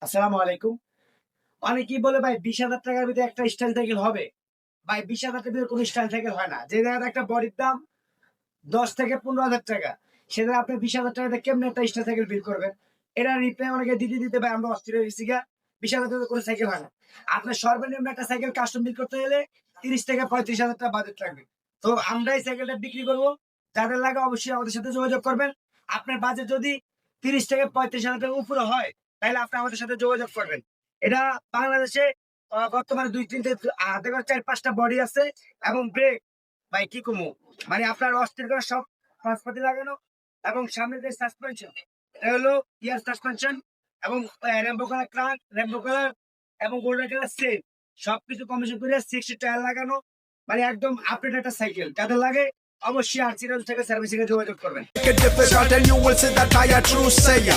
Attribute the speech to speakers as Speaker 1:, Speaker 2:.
Speaker 1: আসসালামু আলাইকুম। অনেকেই বলে ভাই 20,000 টাকার ভিতরে একটা স্টাইল সাইকেল হবে। ভাই 20,000 টাকার ভিতরে কোনো স্টাইল সাইকেল হয় না। যে জায়গায় একটা বডির দাম 10 থেকে 15,000 টাকা। সেখানে আপনি 20,000 টাকাতে কেমনে একটা স্টাইল সাইকেল বিল্ড করবেন? এটা রিপ্লাই অনেকে দিতে ভাই আমরা অস্থির হয়ে গেছি গা। 20,000 টাকাতে কোনো সাইকেল হয় না। আপনার সর্বনিম্ন একটা সাইকেল কাস্টম বিল্ড করতে গেলে 30 থেকে 35,000 টাকা বাজেট লাগবে। তো আমরা এই সাইকেলটা বিক্রি করব। যাদের লাগে অবশ্যই আমাদের সাথে যোগাযোগ করবেন। আপনার বাজেট যদি 30 থেকে 35,000 টাকার উপরে হয়, তাহলে আপনি আমাদের সাথে যোগাযোগ করবেন। এটা বাংলাদেশে বর্তমানে ২-৩ টে দেখবেন ৪-৫ টা বডি আছে এবং ব্রেক ভাই কি কমু মানে আপনার অস্থির করে সব পাঁচপাতি লাগানো এবং সামনের যে সাসপেনশন এটা হলো ইয়ার সাসপেনশন এবং Rambo colour crank, Rambo colour এবং গোল্ডেন কালার সেম সবকিছু কমিশন করে 60 টায়ার লাগানো মানে একদম আপডেট একটা সাইকেল যাদের লাগে অবশ্যই আরসি থেকে সার্ভিসিং এ যোগাযোগ করবেন।
Speaker 2: Make a difference, and you will see that I a true sayer.